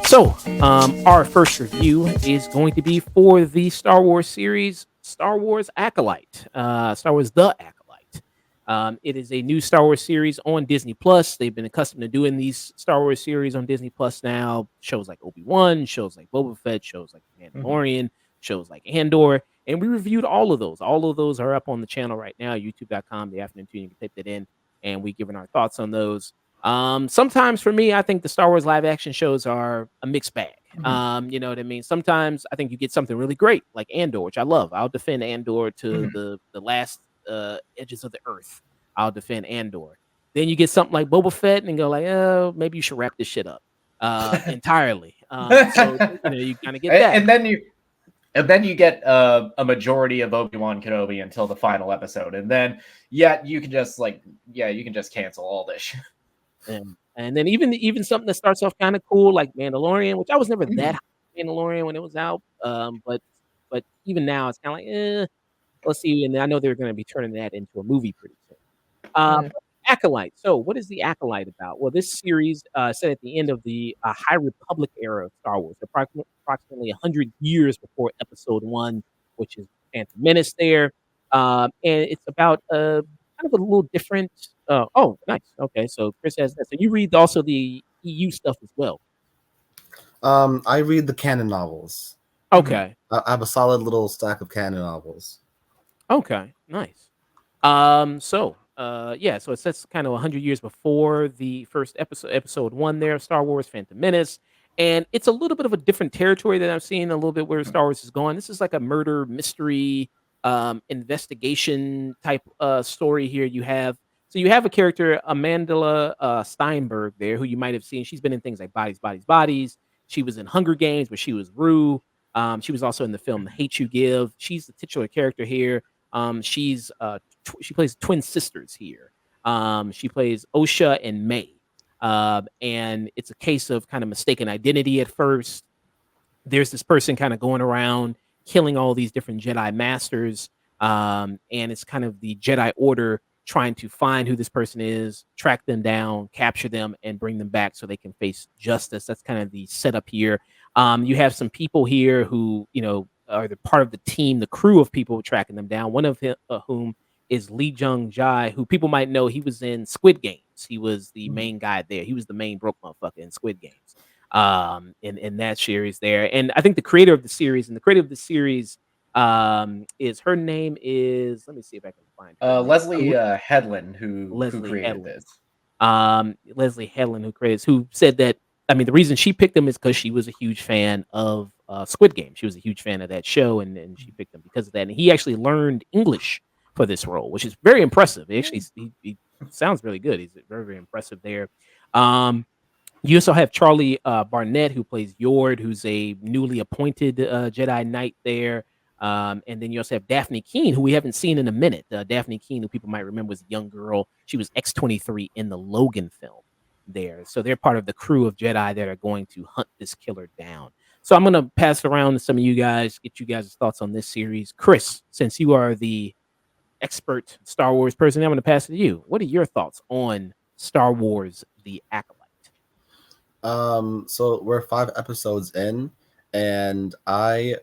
So, our first review is going to be for the Star Wars series, Star Wars Acolyte, Star Wars The Acolyte. It is a new Star Wars series on Disney Plus. They've been accustomed to doing these Star Wars series on Disney Plus now. Shows like Obi-Wan, shows like Boba Fett, shows like Mhm. Mandalorian, shows like Andor, and we reviewed all of those. All of those are up on the channel right now, youtube.com, the afternoon tune. You can type that in, and we given our thoughts on those. Sometimes for me, I think the Star Wars live action shows are a mixed bag. Mhm. You know what I mean? Sometimes I think you get something really great, like Andor, which I love. I'll defend Andor to Mhm. the last edges of the earth. I'll defend Andor. Then you get something like Boba Fett and go like, oh, maybe you should wrap this shit up entirely. So you know, you kind of get that. And then you get a majority of Obi-Wan Kenobi until the final episode, and then you can just cancel all this shit. And then even something that starts off kind of cool like Mandalorian, which I was never that Mhm. high on Mandalorian when it was out. But even now it's kind of like, let's see. And I know they're going to be turning that into a movie pretty soon. Yeah. Acolyte. So, what is the Acolyte about? Well, this series set at the end of the High Republic era of Star Wars, approximately 100 years before Episode One, which is Phantom Menace. There, and it's about kind of a little different. Oh, nice. Okay, so Chris has that. So you read also the EU stuff as well. I read the canon novels. Okay. I have a solid little stack of canon novels. Okay. Nice. Yeah, so it sets kind of 100 years before the first episode one there of Star Wars Phantom Menace. And it's a little bit of a different territory that I'm seeing a little bit where Star Wars is going. This is like a murder mystery investigation type story here. You have a character, Amandla Steinberg there, who you might have seen. She's been in things like Bodies, Bodies, Bodies. She was in Hunger Games, where she was Rue. She was also in the film The Hate You Give. She's the titular character here. She plays twin sisters here. She plays Osha and May. And it's a case of kind of mistaken identity at first. There's this person kind of going around killing all these different Jedi masters. And it's kind of the Jedi Order trying to find who this person is, track them down, capture them, and bring them back so they can face justice. That's kind of the setup here. You have some people here who, are the part of the team, the crew of people tracking them down. One of whom is Lee Jung Jai, who people might know. He was in Squid Games. He was the main guy there. He was the main broke motherfucker in Squid Games. In that series there, and I think the creator of the series is her name is, let me see if I can find her name. Leslie Headland, who Leslie created Headland. this. Leslie Headland, who said that, I mean, the reason she picked him is because she was a huge fan of Squid Game. She was a huge fan of that show, and she picked him because of that. And he actually learned English for this role, which is very impressive. He sounds really good. He's very, very impressive there. You also have Charlie Barnett, who plays Yord, who's a newly appointed Jedi Knight there. And then you also have Daphne Keene, who we haven't seen in a minute. Daphne Keene, who people might remember was a young girl. She was X-23 in the Logan film there. So they're part of the crew of Jedi that are going to hunt this killer down. So I'm going to pass it around to some of you guys, get you guys' thoughts on this series. Chris, since you are the expert Star Wars person, I'm going to pass it to you. What are your thoughts on Star Wars The Acolyte? So we're 5 episodes in, and I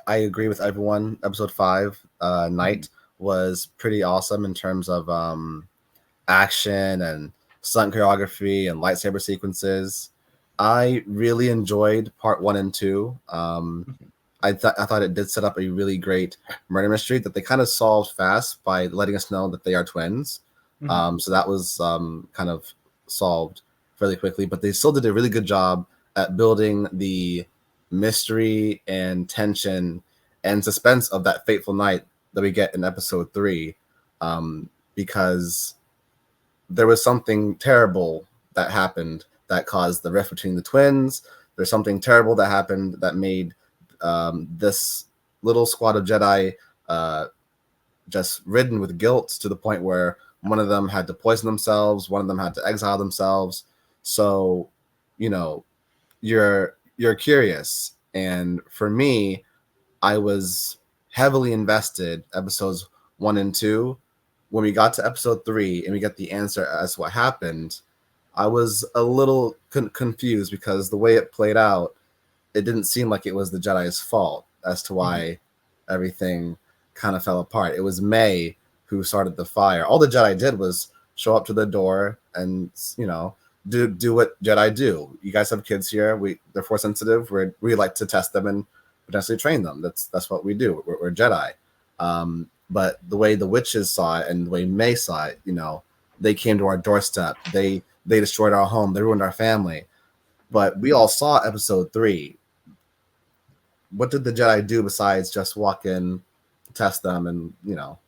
agree with everyone. Episode 5, Night, was pretty awesome in terms of action and stunt choreography and lightsaber sequences. I really enjoyed part 1 and 2. I thought it did set up a really great murder mystery that they kind of solved fast by letting us know that they are twins. So that was kind of solved fairly quickly, but they still did a really good job at building the mystery and tension and suspense of that fateful night that we get in episode 3, because there was something terrible that happened that caused the rift between the twins. There's something terrible that happened that made this little squad of Jedi just ridden with guilt to the point where one of them had to poison themselves, one of them had to exile themselves. So, you're curious. And for me, I was heavily invested episodes 1 and 2. When we got to episode 3 and we get the answer as to what happened, I was a little confused because the way it played out, it didn't seem like it was the Jedi's fault as to why everything kind of fell apart. It was May who started the fire. All the Jedi did was show up to the door and, you know, do what Jedi do. You guys have kids here. They're Force sensitive. We like to test them and potentially train them. That's what we do. We're Jedi. But the way the witches saw it and the way May saw it, you know, they came to our doorstep. They destroyed our home. They ruined our family. But we all saw episode 3. What did the Jedi do besides just walk in, test them, and, you know,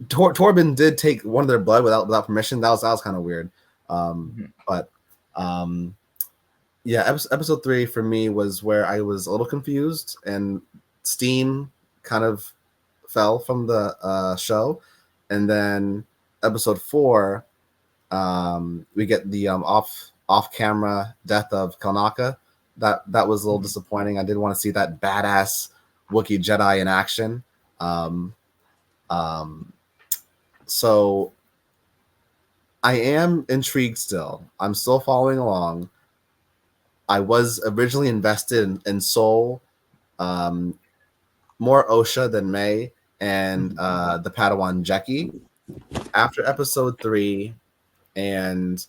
Torben did take one of their blood without permission. That was kind of weird. But yeah, episode 3 for me was where I was a little confused and steam kind of fell from the show. And then episode 4, we get the off camera death of Kalnaka. That was a little disappointing. I did want to see that badass Wookiee Jedi in action. So I am intrigued still. I'm still following along. I was originally invested in Soul, more Osha than May, and the Padawan Jeki. After episode 3 and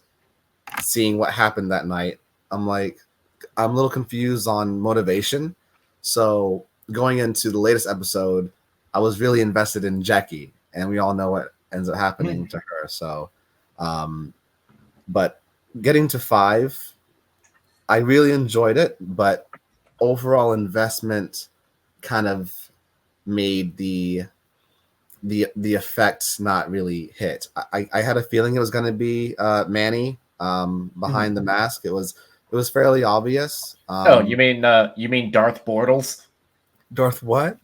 seeing what happened that night, I'm a little confused on motivation. So going into the latest episode, I was really invested in Jeki, and we all know what ends up happening to her. So, but getting to 5, I really enjoyed it, but overall investment kind of made the effects not really hit. I had a feeling it was going to be Manny behind the mask. It was fairly obvious. You mean Darth Bortles? Darth what?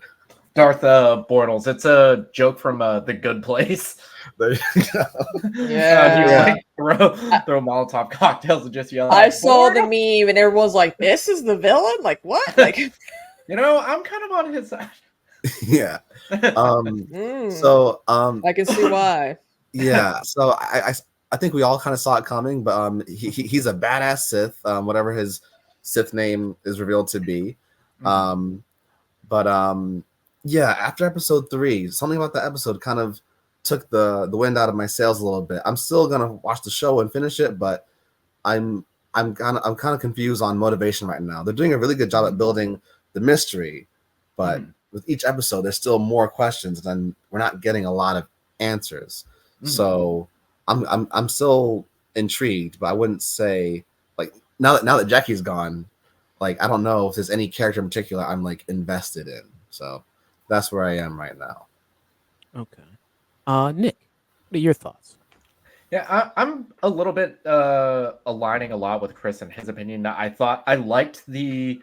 Darth Bortles. It's a joke from The Good Place. There you go. Yeah. Throw Molotov cocktails and just yell. I saw the meme and everyone's like, "This is the villain." Like what? Like, you know, I'm kind of on his side. Yeah. So I can see why. Yeah. So I think we all kind of saw it coming, but he's a badass Sith, whatever his Sith name is revealed to be. Yeah, after episode 3, something about the episode kind of took the wind out of my sails a little bit. I'm still gonna watch the show and finish it, but I'm kind of confused on motivation right now. They're doing a really good job at building the mystery, but with each episode, there's still more questions, and we're not getting a lot of answers. So I'm still intrigued, but I wouldn't say like now that Jackie's gone, like I don't know if there's any character in particular I'm like invested in. So that's where I am right now. Okay. Nick, what are your thoughts? Yeah, I'm a little bit aligning a lot with Chris and his opinion. I thought I liked the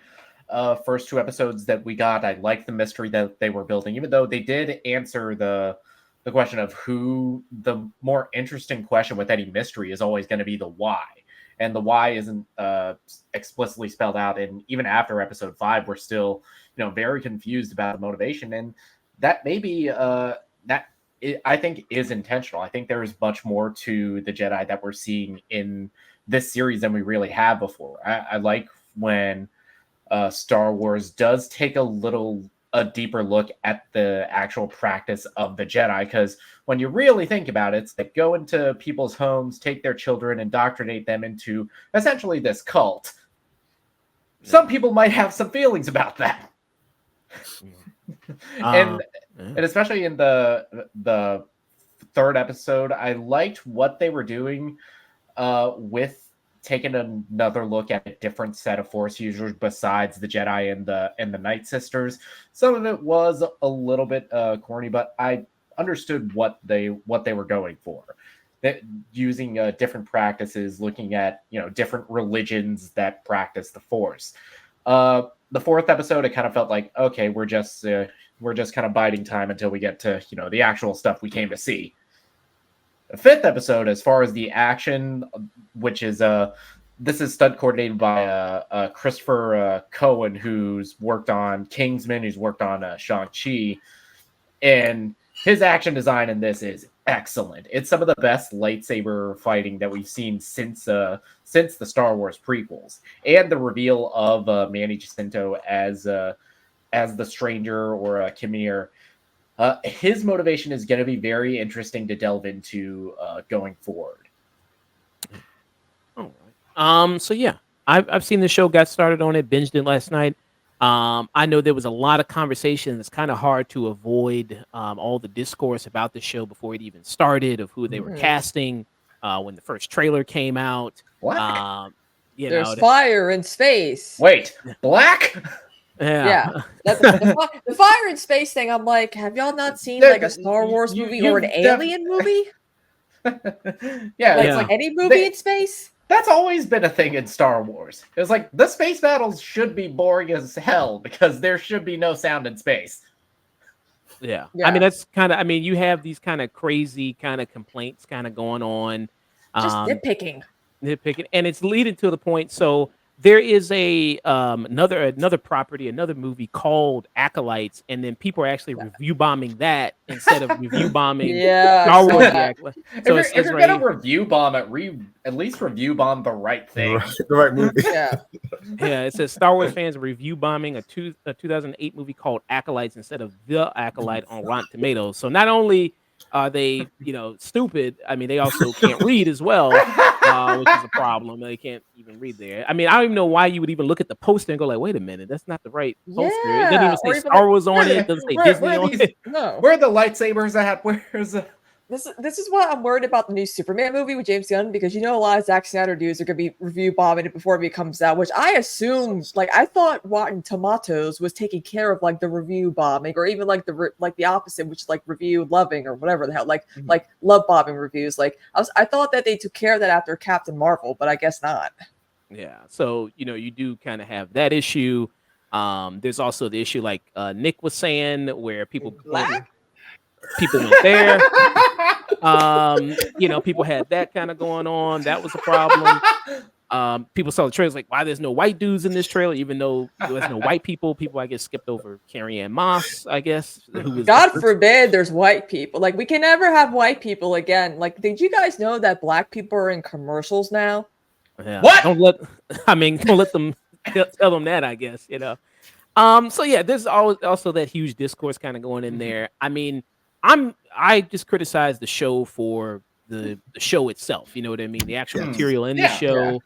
first 2 episodes that we got. I liked the mystery that they were building, even though they did answer the question of who. The more interesting question with any mystery is always going to be the why. And the why isn't explicitly spelled out. And even after episode 5, we're still, very confused about the motivation. And that maybe I think is intentional. I think there is much more to the Jedi that we're seeing in this series than we really have before. I like when Star Wars does take a deeper look at the actual practice of the Jedi, because when you really think about it, it's they go into people's homes, take their children, indoctrinate them into essentially this cult. Some people might have some feelings about that. And especially in the 3rd episode, I liked what they were doing with taking another look at a different set of Force users besides the Jedi and the Night Sisters. Some of it was a little bit corny, but I understood what they were going for. That using different practices, looking at different religions that practice the Force. The 4th episode, it kind of felt like, okay, we're just kind of biding time until we get to the actual stuff we came to see. The 5th episode, as far as the action, which is this is stunt coordinated by Christopher Cohen, who's worked on Kingsman, who's worked on Shang-Chi, and his action design in this is excellent. It's some of the best lightsaber fighting that we've seen since the Star Wars prequels, and the reveal of Manny Jacinto as the Stranger or Kimir. His motivation is going to be very interesting to delve into going forward. All right. So yeah, I've seen the show, got started on it, binged it last night. I know there was a lot of conversation. It's kind of hard to avoid all the discourse about the show before it even started, of who they were casting when the first trailer came out. Black? There's fire in space. Wait, Black? Yeah. The fire in space thing, I'm like, have y'all not seen like a Star Wars movie or an alien movie? Yeah, Like, it's like any movie in space? that's always been a thing in Star Wars. It's like the space battles should be boring as hell because there should be no sound in space. Yeah. I mean, that's kind of, I mean, you have these kind of crazy kind of complaints kind of going on. Just nitpicking. And it's leading to the point. So there is a another property, another movie called Acolytes, and then people are actually review bombing that instead of review bombing Star Wars Acolyte. So if you're gonna review bomb it, at least review bomb the right thing, the right movie. Yeah. Yeah, it says Star Wars fans review bombing a 2008 movie called Acolytes instead of The Acolyte on Rotten Tomatoes. So not only are they, stupid, I mean, they also can't read as well, which is a problem. They can't even read there. I mean, I don't even know why you would even look at the poster and go like, wait a minute, that's not the right poster. It doesn't even say Star Wars on it. It doesn't say Disney on it. No. Where are the lightsabers at? Where's the... This is what I'm worried about the new Superman movie with James Gunn, because a lot of Zack Snyder dudes are going to be review bombing it before it comes out, which I assume, I thought Rotten Tomatoes was taking care of the review bombing, or even the opposite, which is review loving or whatever the hell, like love bombing reviews. I thought that they took care of that after Captain Marvel, but I guess not. Yeah, so you do kind of have that issue. There's also the issue Nick was saying where people went there. People had that kind of going on. That was a problem. People saw the trailers why there's no white dudes in this trailer, even though there's no white people. People, I guess, skipped over Carrie Ann Moss, I guess. God forbid there's white people. We can never have white people again. Did you guys know that black people are in commercials now? Yeah. What? Don't let them tell them that, I guess, So yeah, there's also that huge discourse kind of going in there. I mean, I just criticize the show for the show itself. You know what I mean? The actual material in the show,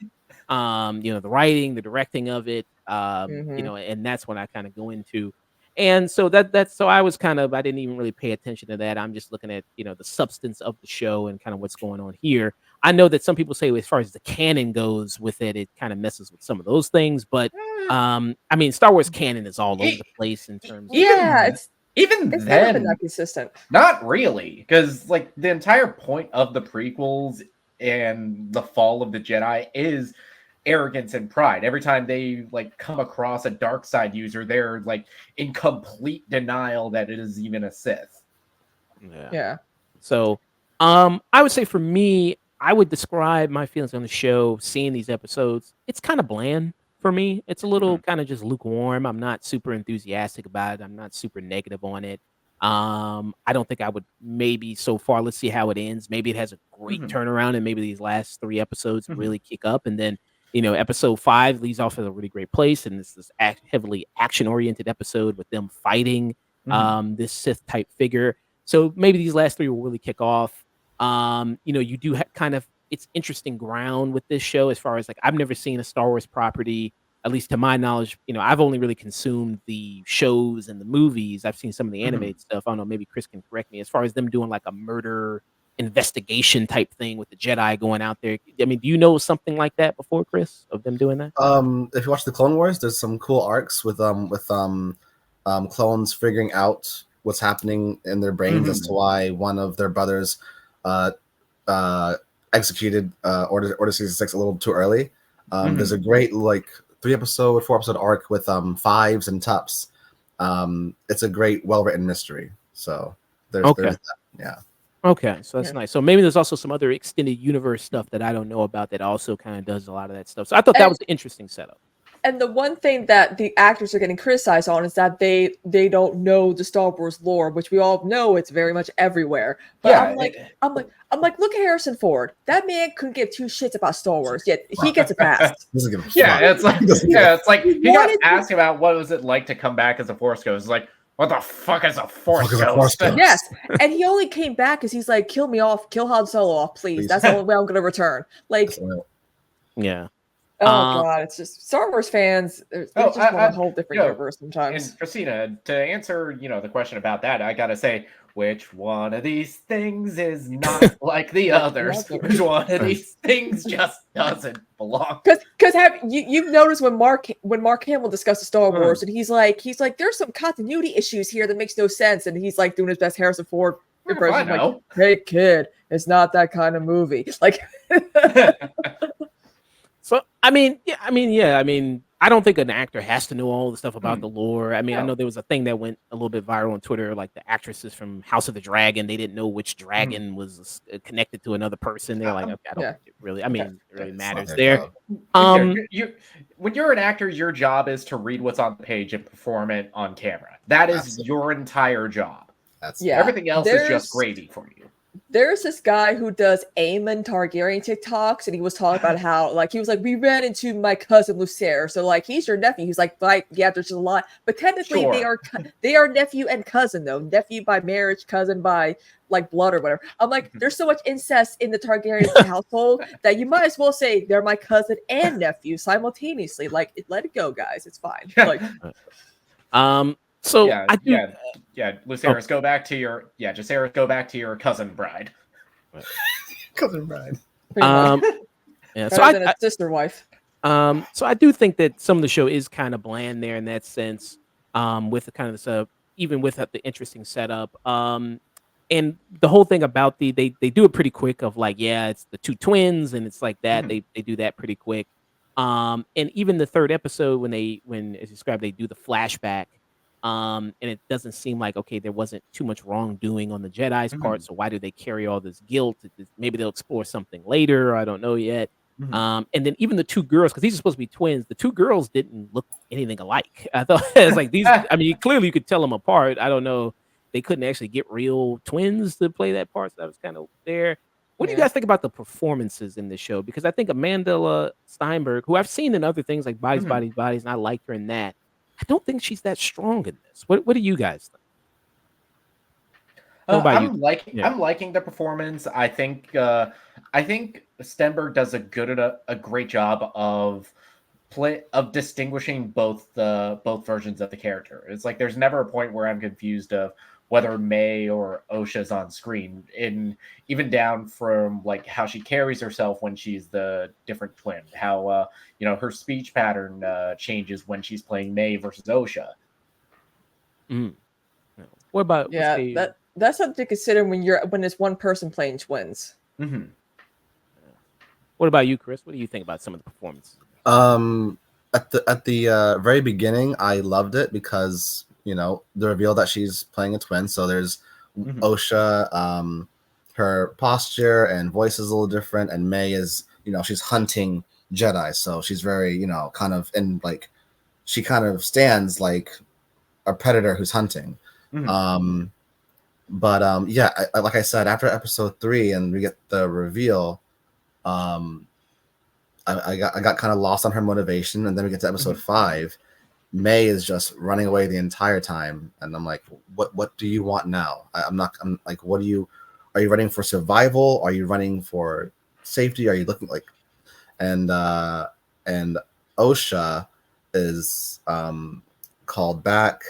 the writing, the directing of it, and that's what I kind of go into. And so so I was I didn't even really pay attention to that. I'm just looking at, the substance of the show and kind of what's going on here. I know that some people say as far as the canon goes with it, it kind of messes with some of those things, but I mean, Star Wars canon is all over the place in terms of Even it's then, never been that consistent. Not really, because the entire point of the prequels and the fall of the Jedi is arrogance and pride. Every time they come across a dark side user, they're in complete denial that it is even a Sith. Yeah. So, I would say for me, I would describe my feelings on the show, seeing these episodes. It's kind of bland. For me, it's a little kind of just lukewarm. I'm not super enthusiastic about it. I'm not super negative on it. I don't think I would maybe so far. Let's see how it ends. Maybe it has a great turnaround, and maybe these last 3 episodes really kick up. And then, episode 5 leads off at a really great place. And it's this heavily action-oriented episode with them fighting this Sith type figure. So maybe these last 3 will really kick off. You do kind of, it's interesting ground with this show as far as I've never seen a Star Wars property, at least to my knowledge. I've only really consumed the shows and the movies. I've seen some of the animated stuff. I don't know, maybe Chris can correct me as far as them doing a murder investigation type thing with the Jedi going out there. I mean, do you know something like that before, Chris, of them doing that? If you watch the Clone Wars, there's some cool arcs with clones figuring out what's happening in their brains as to why one of their brothers executed Order 66 a little too early. There's a great 3-episode, 4-episode arc with Fives and Tups. It's a great, well-written mystery. So there's that. Yeah. Okay, so that's Yeah. nice. So maybe there's also some other extended universe stuff that I don't know about that also kind of does a lot of that stuff. So I thought that And was an interesting setup. And the one thing that the actors are getting criticized on is that they don't know the Star Wars lore, which we all know it's very much everywhere. But Yeah, I'm like, look at Harrison Ford. That man couldn't give two shits about Star Wars, yet he gets a pass. Doesn't give a fuck. yeah, it's like Doesn't give a it's like he got wanted to- asked about what was it like to come back as a Force Ghost. It's like, what the fuck is a Force fuck is a Force Ghost? Ghost? Yes, and he only came back because he's like, kill me off, kill Han Solo off, please. Please. That's the only way I'm gonna return. Like, That's real. Yeah. oh Um, god, it's just Star Wars fans. They Oh, just want a whole different yo, universe And sometimes. Christina, to answer, the question about that, I gotta say, which one of these things is not like the others? others. Which one of these things just doesn't belong? Because have you've noticed when Mark Hamill discusses Star Wars and he's like there's some continuity issues here that makes no sense, and he's like doing his best Harrison Ford impression, I like, know. hey kid, it's not that kind of movie. Like, So I mean, I don't think an actor has to know all the stuff about the lore. I mean, I No. know there was a thing that went a little bit viral on Twitter, like the actresses from House of the Dragon. They didn't know which dragon was connected to another person. They're like, okay, I don't yeah. think it really. I mean, it really It's matters not there. job. When you're an actor, your job is to read what's on the page and perform it on camera. That is Absolutely. your entire job. That's Yeah. Everything else is there's- just gravy for you. There's this guy who does Aemon Targaryen TikToks, and he was talking about how, like, he was like, we ran into my cousin Lucerre, so like he's your nephew. He's like, yeah, there's a lot, but technically Sure. they are nephew and cousin though, nephew by marriage, cousin by like blood or whatever. I'm like, there's so much incest in the Targaryen household that you might as well say they're my cousin and nephew simultaneously. Like, let it go, guys. It's fine. Like, So yeah, I do. Lucerys, go back to your Jacaerys, go back to your cousin bride. Cousin Bride. pretty much. Yeah, Better so than a sister wife. So I do think that some of the show is kind of bland there in that sense, with the kind of this, even with the interesting setup. And the whole thing about they do it pretty quick of like, yeah, it's the two twins and it's like that. They do that pretty quick. And even the third episode when as described, they do the flashback. And it doesn't seem like, okay, there wasn't too much wrongdoing on the Jedi's part. So why do they carry all this guilt? Maybe they'll explore something later. I don't know yet. And then even the two girls, because these are supposed to be twins, the two girls didn't look anything alike. I thought it was like these. I mean, clearly you could tell them apart. I don't know. They couldn't actually get real twins to play that part. So that was kind of there. What do you guys think about the performances in the show? Because I think Amanda Steinberg, who I've seen in other things like Bodies, Bodies, and I liked her in that. I don't think she's that strong in this. What do you guys think? What about you? I'm liking the performance. I think Stenberg does a great job of distinguishing both versions of the character. It's like there's never a point where I'm confused of whether May or Osha's on screen, even down from like how she carries herself when she's the different twin, how her speech pattern changes when she's playing May versus Osha. What about that's something to consider when it's one person playing twins. What about you, Chris? What do you think about some of the performances? At the very beginning, I loved it because the reveal that she's playing a twin. So there's Osha, her posture and voice is a little different, and May is she's hunting Jedi, so she's very kind of in like she kind of stands like a predator who's hunting. But like I said, after episode 3 and we get the reveal, I got kind of lost on her motivation, and then we get to episode 5. May is just running away the entire time, and I'm like, what do you want now? I'm like, are you running for survival? Are you running for safety? Are you looking like, and Osha is called back.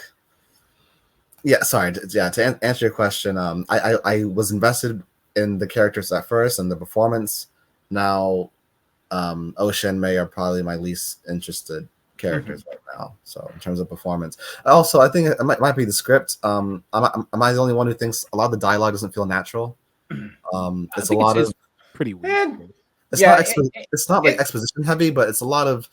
Yeah, sorry. To answer your question, I was invested in the characters at first and the performance. Now, Osha and May are probably my least interested characters right now. So in terms of performance, also I think it might be the script. Am I the only one who thinks a lot of the dialogue doesn't feel natural? It's a lot of pretty weird. It's not like exposition heavy, but it's a lot of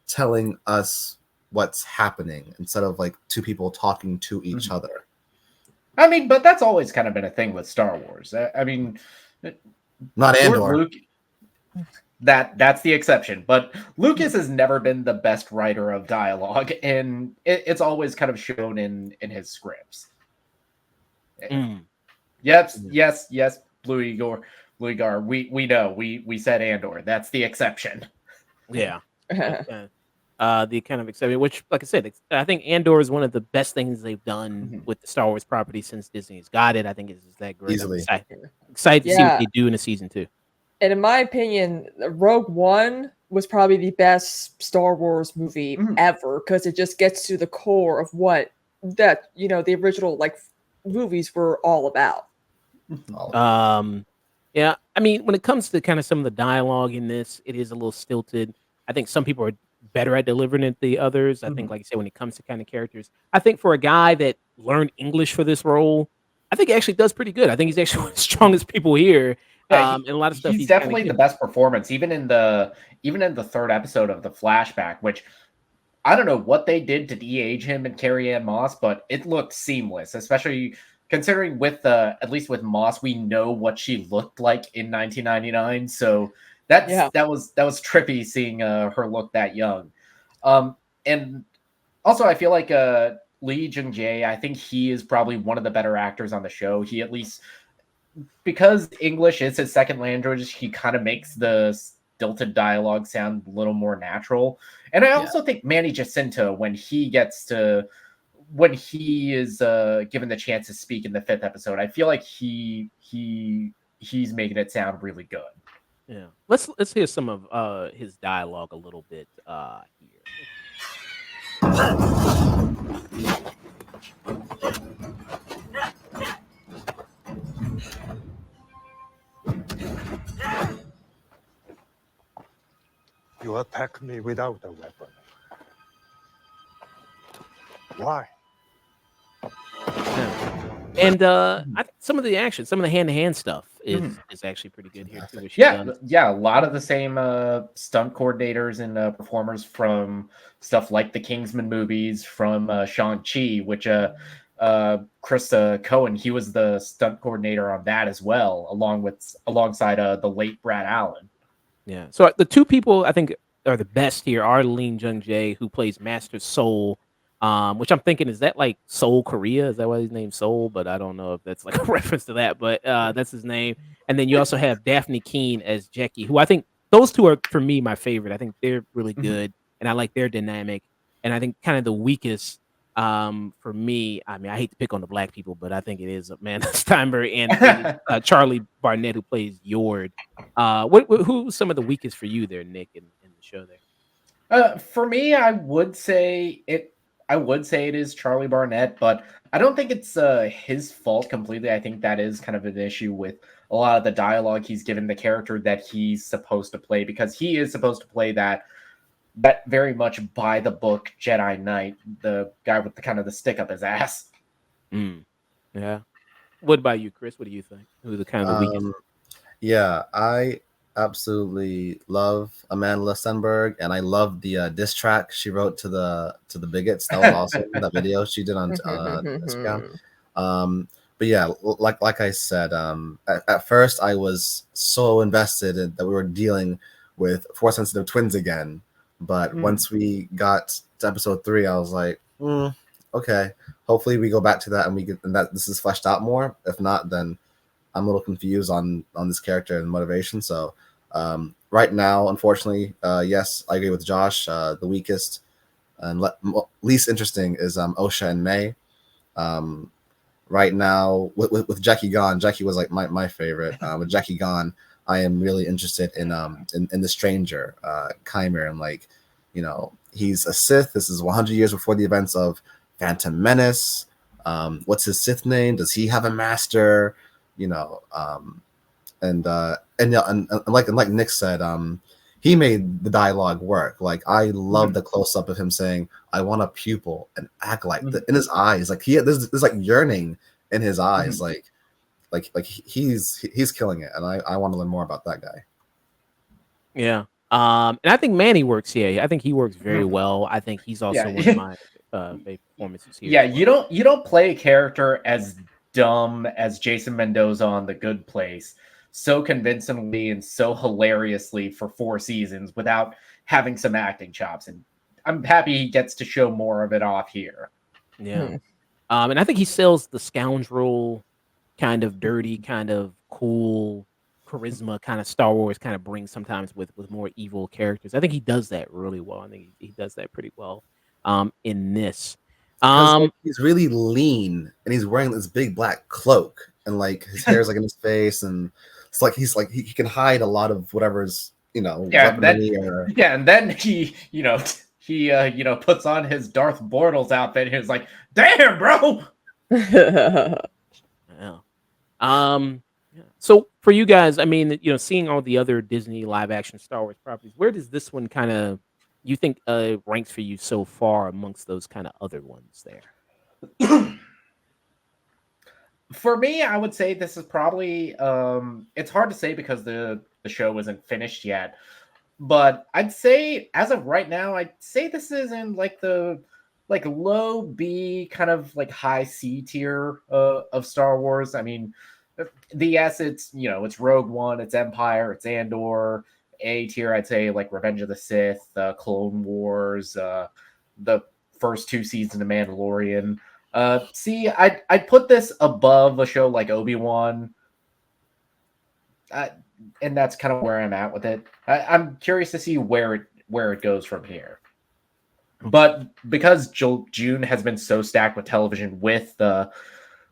telling us what's happening instead of like two people talking to each other. I mean, but that's always kind of been a thing with Star Wars. I mean, Not George Andor. Luke, that's the exception. But Lucas has never been the best writer of dialogue, and it's always kind of shown in his scripts. Yes, Blue Igor. We know. We said Andor. That's the exception. Yeah. The kind of exception, which, like I said, I think Andor is one of the best things they've done with the Star Wars property since Disney's got it. I think it's just that great. Easily. I'm excited to see what they do in a season 2. And in my opinion, Rogue One was probably the best Star Wars movie ever, because it just gets to the core of what that, the original movies were all about. Yeah, I mean, when it comes to kind of some of the dialogue in this, it is a little stilted. I think some people are better at delivering it than the others. I think, like I said, when it comes to kind of characters, I think for a guy that learned English for this role, I think he actually does pretty good. I think he's actually one of the strongest people here. And a lot of stuff he's definitely the best performance, even in the third episode of the flashback, which I don't know what they did to de-age him and Carrie Ann Moss, but it looked seamless, especially considering at least with Moss, we know what she looked like in 1999. So that was trippy seeing her look that young. And also I feel like Lee Jung-jae, I think he is probably one of the better actors on the show. He, at least because English is his second language, he kind of makes the stilted dialogue sound a little more natural. And I also think Manny Jacinto, when he is given the chance to speak in the 5th episode, I feel like he's making it sound really good. Yeah, let's hear some of his dialogue a little bit here. You attack me without a weapon. Why? And I think some of the action, some of the hand-to-hand stuff is actually pretty good here too. Yeah, a lot of the same stunt coordinators and performers from stuff like the Kingsman movies, from Shang-Chi, which Chris Cohen, he was the stunt coordinator on that as well, alongside the late Brad Allen. Yeah. So the two people I think are the best here are Lee Jung-jae, who plays Master Soul, which I'm thinking, is that like Seoul, Korea? Is that why his name's Soul? But I don't know if that's like a reference to that, but that's his name. And then you also have Daphne Keane as Jackie, who I think those two are, for me, my favorite. I think they're really good, and I like their dynamic. And I think kind of the weakest for me, I mean, I hate to pick on the black people, but I think it is Amanda Steinberg and Charlie Barnett, who plays Yord. Who's some of the weakest for you there, Nick, in the show there? For me, I would say it is Charlie Barnett, but I don't think it's his fault completely. I think that is kind of an issue with a lot of the dialogue he's given the character that he's supposed to play, because he is supposed to play that very much by the book Jedi Knight, the guy with the kind of the stick up his ass. Yeah. What about you, Chris? What do you think? Who's the kind of the weakest? Yeah, I absolutely love Amanda Stenberg, and I love the diss track she wrote to the bigots. That was awesome. That video she did on Instagram. But yeah, like I said, at first I was so invested in that we were dealing with Force sensitive twins again. But once we got to episode 3, I was like, okay, hopefully we go back to that and that this is fleshed out more. If not, then I'm a little confused on this character and motivation. So right now, unfortunately, yes, I agree with Josh. The weakest and least interesting is Osha and May. Right now, with Jackie gone, Jackie was like my favorite. With Jackie gone, I am really interested in the stranger, Chimer, and like, he's a Sith. This is 100 years before the events of Phantom Menace. What's his Sith name? Does he have a master? And like Nick said, he made the dialogue work. Like, I love the close up of him saying, "I want a pupil," and Acolyte in his eyes. Like there's like yearning in his eyes. Like he's killing it, and I want to learn more about that guy. Yeah. And I think Manny works here. I think he works very well. I think he's also one of my favorite performances here. Yeah, you don't play a character as dumb as Jason Mendoza on The Good Place so convincingly and so hilariously for 4 seasons without having some acting chops. And I'm happy he gets to show more of it off here. Yeah. And I think he sells the scoundrel, kind of dirty, kind of cool charisma, kind of Star Wars kind of brings sometimes with more evil characters. I think he does that really well. I think he does that pretty well in this. Because he's really lean and he's wearing this big black cloak and like his hair's like in his face and it's like he's like he can hide a lot of whatever's weaponry and then he puts on his Darth Bortles outfit and he's like, damn, bro. Yeah. So for you guys, I mean, seeing all the other Disney live action Star Wars properties, where does this one kind of you think ranks for you so far amongst those kind of other ones there? For me, I would say this is probably it's hard to say because the show isn't finished yet. But I'd say as of right now, I'd say this is in like the low B kind of like high C tier of Star Wars. I mean, it's Rogue One, it's Empire, it's Andor. A tier, I'd say like Revenge of the Sith, Clone Wars, the first 2 seasons of Mandalorian. See, I'd put this above a show like Obi-Wan. And that's kind of where I'm at with it. I'm curious to see where it goes from here. But because June has been so stacked with television, with the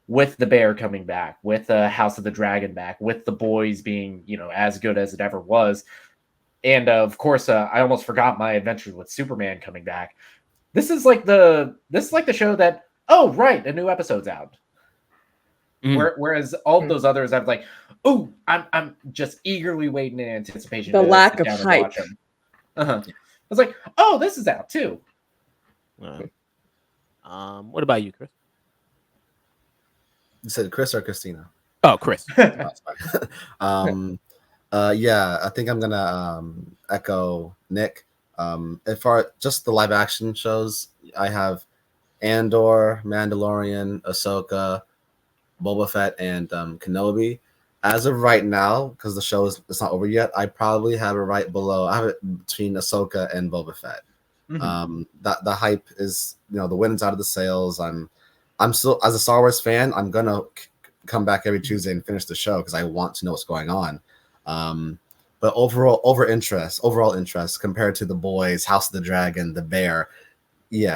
Bear coming back, with House of the Dragon back, with The Boys being as good as it ever was, and of course I almost forgot My Adventures with Superman coming back. This is like the show that a new episode's out. Whereas all of those others, I'm like, I'm just eagerly waiting in anticipation. The lack of hype. I was like, this is out too. What about you, Chris? You said Chris or Kristina? Oh, Chris. Yeah, I think I'm gonna echo Nick. As far just the live action shows, I have Andor, Mandalorian, Ahsoka, Boba Fett, and Kenobi. As of right now, because the show it's not over yet, I probably have it right below. I have it between Ahsoka and Boba Fett. That the hype is, the wind's out of the sails. I'm still, as a Star Wars fan, I'm gonna come back every Tuesday and finish the show because I want to know what's going on. But overall interest compared to The Boys, House of the Dragon, The Bear,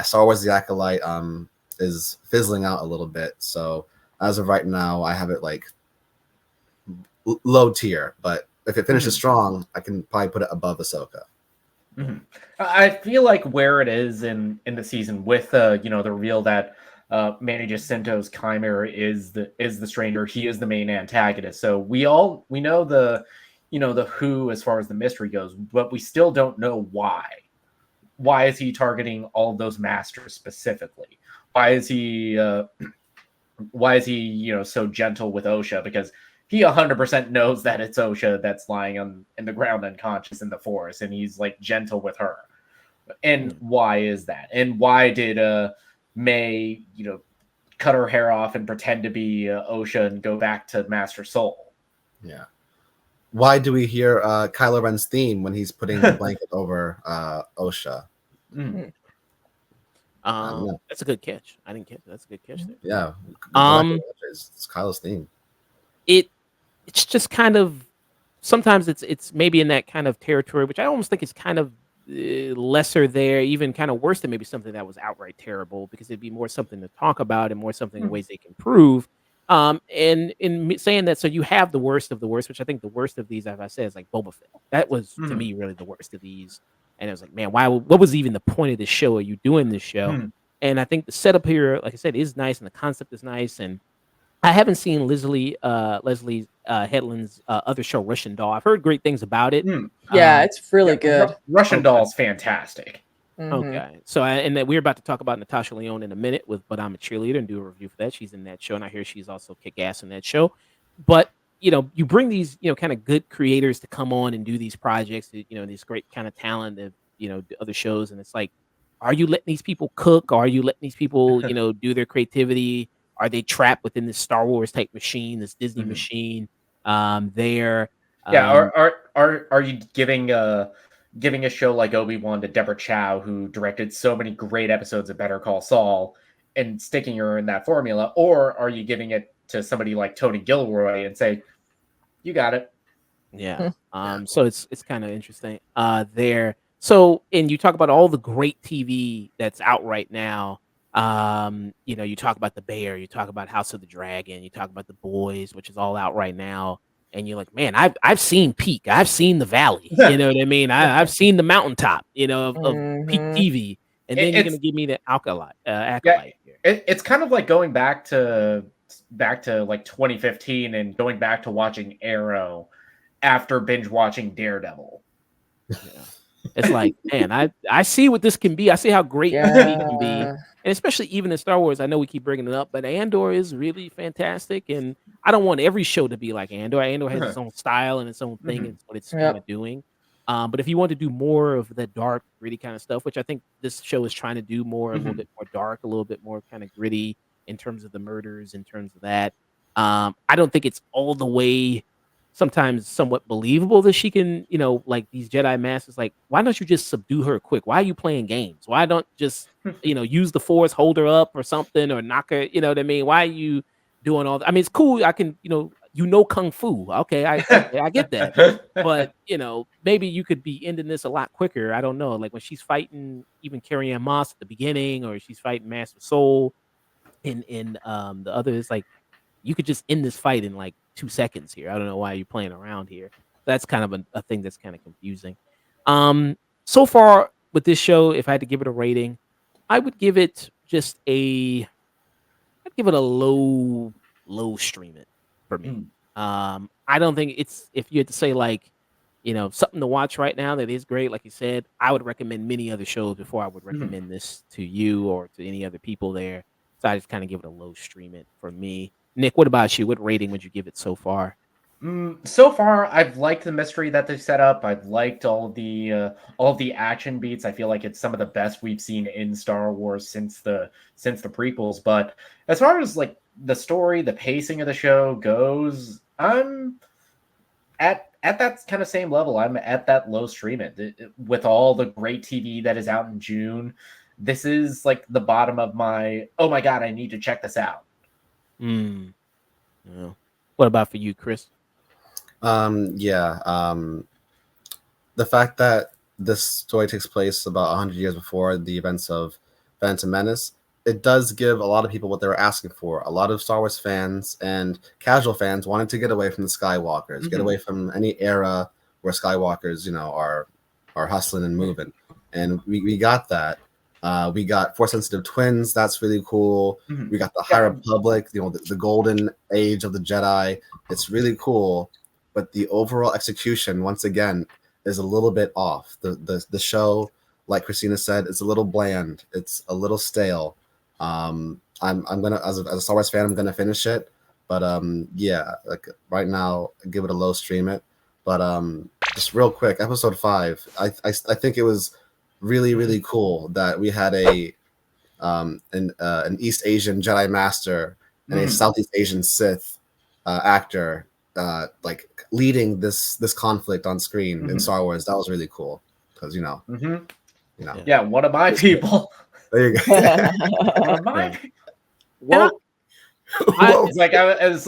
Star Wars The Acolyte is fizzling out a little bit. So as of right now, I have it like low tier, but if it finishes strong, I can probably put it above Ahsoka. I feel like where it is in the season with the reveal that Manny Jacinto's Chimera is the stranger, he is the main antagonist. So we know the who as far as the mystery goes, but we still don't know why. Why is he targeting all of those masters specifically? Why is he so gentle with Osha? Because he 100% knows that it's Osha that's lying in the ground unconscious in the forest, and he's like gentle with her. And why is that? And why did May cut her hair off and pretend to be Osha and go back to Master Soul? Yeah. Why do we hear Kylo Ren's theme when he's putting the blanket over Osha? That's a good catch. I didn't catch. That's a good catch there. Yeah. It's Kylo's theme. It's just kind of sometimes it's maybe in that kind of territory, which I almost think is kind of lesser there, even kind of worse than maybe something that was outright terrible, because it'd be more something to talk about and more something in ways they can improve. And in saying that, so you have the worst of the worst, which I think the worst of these, as I said, is like Boba Fett. That was to me really the worst of these. And it was like, man, what was even the point of this show? Are you doing this show? And I think the setup here, like I said, is nice and the concept is nice. And I haven't seen Leslie Headland's other show, Russian Doll. I've heard great things about it. Yeah, it's really good. Russian Doll's fantastic. Okay, so and that we're about to talk about Natasha Lyonne in a minute with "But I'm a Cheerleader" and do a review for that. She's in that show, and I hear she's also kick ass in that show. But you bring these kind of good creators to come on and do these projects. These great kind of talent of other shows, and it's like, are you letting these people cook? Or are you letting these people do their creativity? Are they trapped within this Star Wars type machine, this Disney machine? There. Yeah, are you giving a show like Obi-Wan to Deborah Chow, who directed so many great episodes of Better Call Saul, and sticking her in that formula, or are you giving it to somebody like Tony Gilroy and say, "You got it"? Yeah. So it's kind of interesting. There. So, and you talk about all the great TV that's out right now. You talk about The Bear, you talk about House of the Dragon, you talk about The Boys, which is all out right now. And you're like, man, I've seen peak, I've seen the valley. You know what I mean? I've seen the mountaintop. Of peak TV. And then you're gonna give me the acolyte here. It's kind of like going back to like 2015 and going back to watching Arrow after binge watching Daredevil. Yeah. It's like, man, I see what this can be. I see how great TV can be. And especially even in Star Wars, I know we keep bringing it up, but Andor is really fantastic. And I don't want every show to be like Andor. Andor has its own style and its own thing. It's what it's kind of doing. But if you want to do more of the dark, gritty kind of stuff, which I think this show is trying to do more, a little bit more dark, a little bit more kind of gritty in terms of the murders, in terms of that. I don't think it's all the way sometimes somewhat believable that she can, like these Jedi Masters, like, why don't you just subdue her quick? Why are you playing games? Why don't just, use the Force, hold her up or something, or knock her, you know what I mean? Why are you doing all that? I mean, it's cool. I can, Kung Fu. Okay, I get that. But, maybe you could be ending this a lot quicker. I don't know. Like when she's fighting even Carrie-Anne Moss at the beginning, or she's fighting Master Soul in the others, like, you could just end this fight in like 2 seconds here. I don't know why you're playing around here. That's kind of a thing that's kind of confusing. So far with this show, if I had to give it a rating, I would give it I'd give it a low stream it for me. I don't think it's, if you had to say like, something to watch right now that is great, like you said, I would recommend many other shows before I would recommend this to you or to any other people there. So I just kind of give it a low stream it for me. Nick, what about you? What rating would you give it so far? So far, I've liked the mystery that they set up. I've liked all the action beats. I feel like it's some of the best we've seen in Star Wars since the prequels. But as far as like the story, the pacing of the show goes, I'm at that kind of same level. I'm at that low stream it. With all the great TV that is out in June. This is like the bottom of my, oh my God, I need to check this out. Yeah. What about for you, Chris? The fact that this story takes place about 100 years before the events of Phantom Menace, it does give a lot of people what they were asking for. A lot of Star Wars fans and casual fans wanted to get away from the Skywalkers, get away from any era where Skywalkers, are hustling and moving. And we got that. We got Force-sensitive twins. That's really cool. We got the High Republic, the golden age of the Jedi. It's really cool. But the overall execution, once again, is a little bit off. The show, like Kristina said, is a little bland. It's a little stale. I'm gonna, as a Star Wars fan, I'm gonna finish it. But like right now, give it a low stream it. But just real quick, episode 5. I think it was really, really cool that we had an East Asian Jedi Master and a Southeast Asian Sith actor like leading this conflict on screen in Star Wars. That was really cool because yeah, one of my people. There you go. One of my people. Well, it's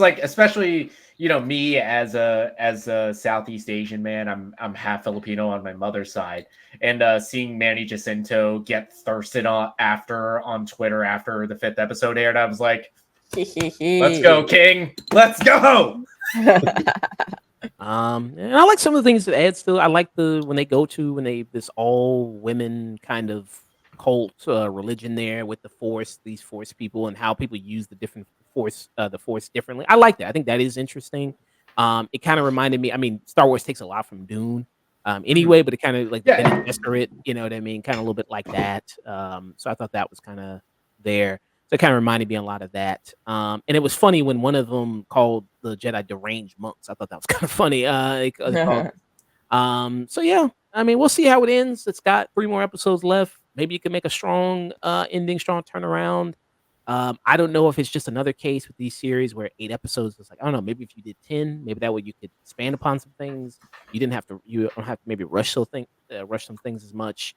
like especially me as a Southeast Asian man. I'm half Filipino on my mother's side, and seeing Manny Jacinto get thirsted on Twitter after the 5th episode aired, I was like, "Let's go, King! Let's go!" And I like some of the things that add still. I like when they this all women kind of cult religion there with the Force, these Force people, and how people use the different the Force differently. I like that. I think that is interesting. It kind of reminded me. I mean, Star Wars takes a lot from Dune, anyway, but it kind of like Bene Gesserit, you know what I mean? Kind of a little bit like that. So I thought that was kind of there. So it kind of reminded me a lot of that. And it was funny when one of them called the Jedi deranged monks. I thought that was kind of funny. So yeah, I mean, we'll see how it ends. It's got 3 more episodes left. Maybe you can make a strong ending, strong turnaround. I don't know if it's just another case with these series where 8 episodes is like, I don't know, maybe if you did 10, maybe that way you could expand upon some things. You don't have to maybe rush some things as much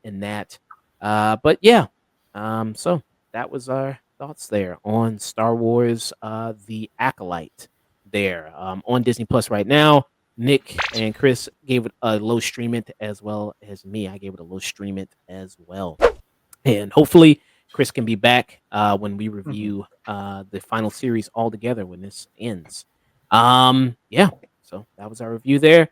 in that. But yeah, so that was our thoughts there on Star Wars The Acolyte there on Disney Plus right now. Nick and Chris gave it a low stream it, as well as me. I gave it a low stream it as well. And hopefully Chris can be back when we review the final series all together when this ends. Yeah, so that was our review there.